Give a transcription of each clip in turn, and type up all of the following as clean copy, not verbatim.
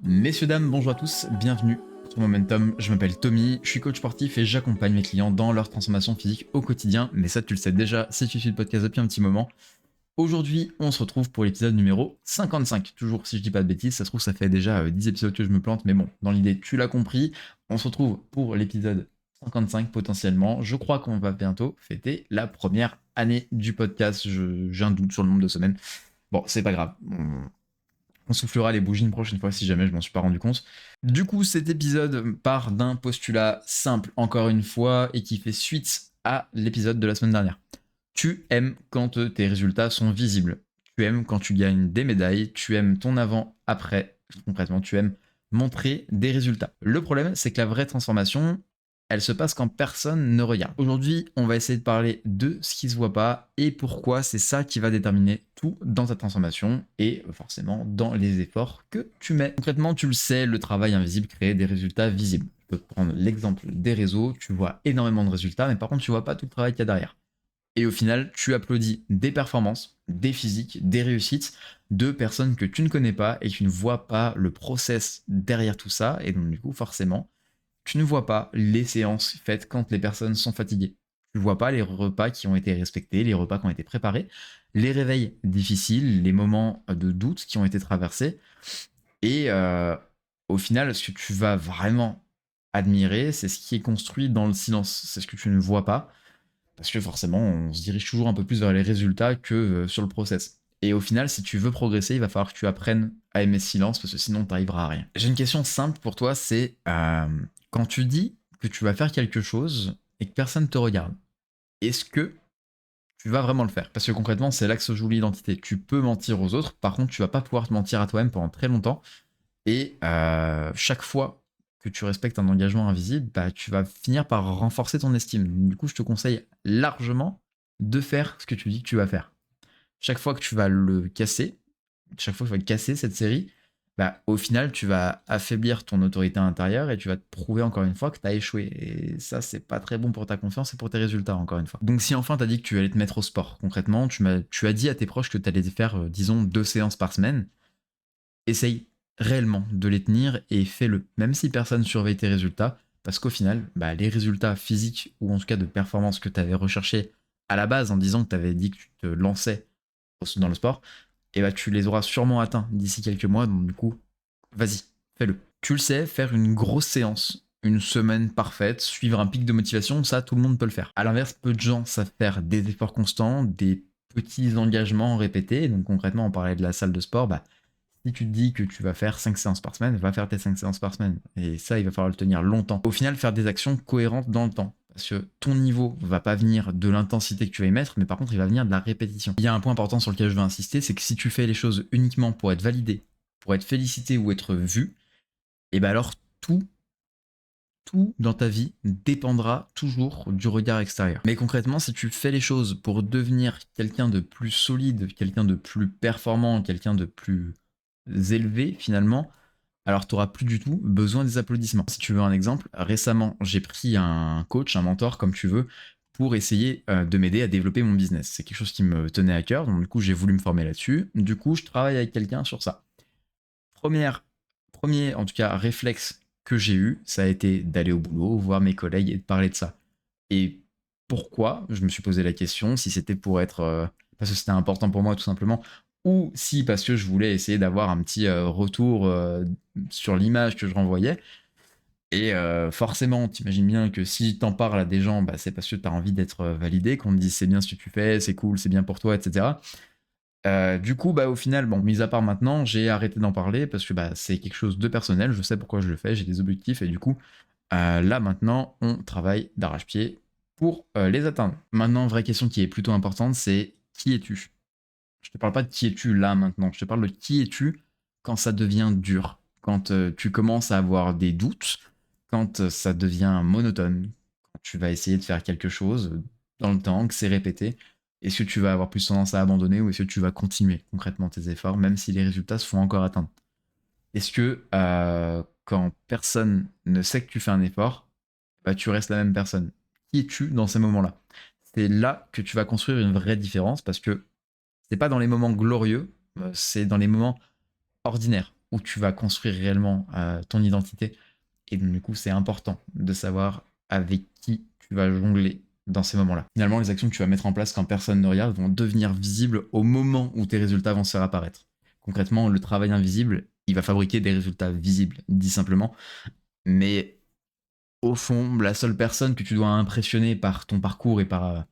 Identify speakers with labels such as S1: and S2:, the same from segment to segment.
S1: Messieurs, dames, bonjour à tous, bienvenue sur Momentum, je m'appelle Tommy, je suis coach sportif et j'accompagne mes clients dans leur transformation physique au quotidien, mais ça tu le sais déjà si tu suis le podcast depuis un petit moment. Aujourd'hui, on se retrouve pour l'épisode numéro 55, toujours si je dis pas de bêtises, ça se trouve ça fait déjà 10 épisodes que je me plante, mais bon, dans l'idée tu l'as compris, on se retrouve pour l'épisode 55 potentiellement, je crois qu'on va bientôt fêter la première année du podcast, j'ai un doute sur le nombre de semaines, bon c'est pas grave, on soufflera les bougies une prochaine fois si jamais je m'en suis pas rendu compte. Du coup, cet épisode part d'un postulat simple, encore une fois, et qui fait suite à l'épisode de la semaine dernière. Tu aimes quand tes résultats sont visibles. Tu aimes quand tu gagnes des médailles. Tu aimes ton avant-après. Concrètement, tu aimes montrer des résultats. Le problème, c'est que la vraie transformation, elle se passe quand personne ne regarde. Aujourd'hui, on va essayer de parler de ce qui se voit pas et pourquoi c'est ça qui va déterminer tout dans ta transformation et forcément dans les efforts que tu mets. Concrètement, tu le sais, le travail invisible crée des résultats visibles. Je peux prendre l'exemple des réseaux, tu vois énormément de résultats, mais par contre, tu vois pas tout le travail qu'il y a derrière. Et au final, tu applaudis des performances, des physiques, des réussites de personnes que tu ne connais pas et tu ne vois pas le process derrière tout ça. Et donc, du coup, forcément, tu ne vois pas les séances faites quand les personnes sont fatiguées. Tu ne vois pas les repas qui ont été respectés, les repas qui ont été préparés, les réveils difficiles, les moments de doute qui ont été traversés. Et au final, ce que tu vas vraiment admirer, c'est ce qui est construit dans le silence. C'est ce que tu ne vois pas. Parce que forcément, on se dirige toujours un peu plus vers les résultats que sur le process. Et au final, si tu veux progresser, il va falloir que tu apprennes à aimer ce silence, parce que sinon, tu n'arriveras à rien. J'ai une question simple pour toi, c'est quand tu dis que tu vas faire quelque chose et que personne ne te regarde, est-ce que tu vas vraiment le faire? Parce que concrètement, c'est là que se joue l'identité. Tu peux mentir aux autres, par contre, tu vas pas pouvoir te mentir à toi-même pendant très longtemps. Et chaque fois que tu respectes un engagement invisible, bah, tu vas finir par renforcer ton estime. Du coup, je te conseille largement de faire ce que tu dis que tu vas faire. Chaque fois que tu vas le casser, chaque fois que tu vas casser cette série, bah, au final, tu vas affaiblir ton autorité intérieure et tu vas te prouver encore une fois que tu as échoué. Et ça, c'est pas très bon pour ta confiance et pour tes résultats, encore une fois. Donc, si enfin tu as dit que tu allais te mettre au sport, concrètement, tu as dit à tes proches que tu allais faire, disons, 2 séances par semaine, essaye réellement de les tenir et fais-le, même si personne surveille tes résultats, parce qu'au final, bah, les résultats physiques ou en tout cas de performance que tu avais recherché à la base en disant que tu avais dit que tu te lançais dans le sport, et bah tu les auras sûrement atteints d'ici quelques mois, donc du coup, vas-y, fais-le. Tu le sais, faire une grosse séance, une semaine parfaite, suivre un pic de motivation, ça tout le monde peut le faire. À l'inverse, peu de gens savent faire des efforts constants, des petits engagements répétés, donc concrètement on parlait de la salle de sport, bah si tu te dis que tu vas faire 5 séances par semaine, va faire tes 5 séances par semaine. Et ça, il va falloir le tenir longtemps. Au final, faire des actions cohérentes dans le temps. Parce que ton niveau va pas venir de l'intensité que tu vas y mettre, mais par contre, il va venir de la répétition. Il y a un point important sur lequel je veux insister, c'est que si tu fais les choses uniquement pour être validé, pour être félicité ou être vu, et ben alors tout dans ta vie dépendra toujours du regard extérieur. Mais concrètement, si tu fais les choses pour devenir quelqu'un de plus solide, quelqu'un de plus performant, quelqu'un de plus élevé finalement, alors tu n'auras plus du tout besoin des applaudissements. Si tu veux un exemple, récemment, j'ai pris un coach, un mentor, comme tu veux, pour essayer de m'aider à développer mon business. C'est quelque chose qui me tenait à cœur, donc du coup, j'ai voulu me former là-dessus. Du coup, je travaille avec quelqu'un sur ça. Premier, en tout cas, réflexe que j'ai eu, ça a été d'aller au boulot, voir mes collègues et de parler de ça. Et pourquoi? Je me suis posé la question, si c'était pour être... parce que c'était important pour moi tout simplement, ou si parce que je voulais essayer d'avoir un petit retour sur l'image que je renvoyais. Et forcément, t'imagines bien que si t'en parles à des gens, bah, c'est parce que t'as envie d'être validé, qu'on te dise c'est bien ce que tu fais, c'est cool, c'est bien pour toi, etc. Du coup, bah, au final, bon, mis à part maintenant, j'ai arrêté d'en parler parce que bah, c'est quelque chose de personnel, je sais pourquoi je le fais, j'ai des objectifs et du coup, là maintenant, on travaille d'arrache-pied pour les atteindre. Maintenant, vraie question qui est plutôt importante, c'est qui es-tu? Je te parle pas de qui es-tu là maintenant, je te parle de qui es-tu quand ça devient dur, quand tu commences à avoir des doutes, quand ça devient monotone, quand tu vas essayer de faire quelque chose dans le temps, que c'est répété. Est-ce que tu vas avoir plus tendance à abandonner ou est-ce que tu vas continuer concrètement tes efforts, même si les résultats se font encore atteindre? Est-ce que quand personne ne sait que tu fais un effort, bah, tu restes la même personne? Qui es-tu dans ces moments-là? C'est là que tu vas construire une vraie différence parce que c'est pas dans les moments glorieux, c'est dans les moments ordinaires où tu vas construire réellement ton identité. Et donc, du coup, c'est important de savoir avec qui tu vas jongler dans ces moments-là. Finalement, les actions que tu vas mettre en place quand personne ne regarde vont devenir visibles au moment où tes résultats vont se faire apparaître. Concrètement, le travail invisible, il va fabriquer des résultats visibles, dit simplement. Mais au fond, la seule personne que tu dois impressionner par ton parcours et par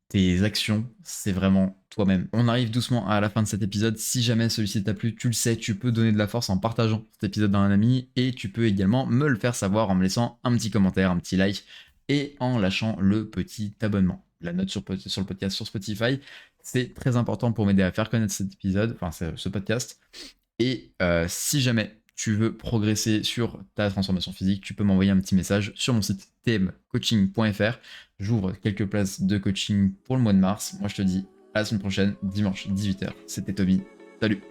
S1: tes actions, c'est vraiment toi-même. On arrive doucement à la fin de cet épisode. Si jamais celui-ci t'a plu, tu le sais, tu peux donner de la force en partageant cet épisode à un ami et tu peux également me le faire savoir en me laissant un petit commentaire, un petit like et en lâchant le petit abonnement. La note sur le podcast sur Spotify, c'est très important pour m'aider à faire connaître cet épisode, enfin ce podcast. Et si jamais tu veux progresser sur ta transformation physique, tu peux m'envoyer un petit message sur mon site tmcoaching.fr. J'ouvre quelques places de coaching pour le mois de mars. Moi, je te dis à la semaine prochaine, dimanche 18h. C'était Tommy. Salut!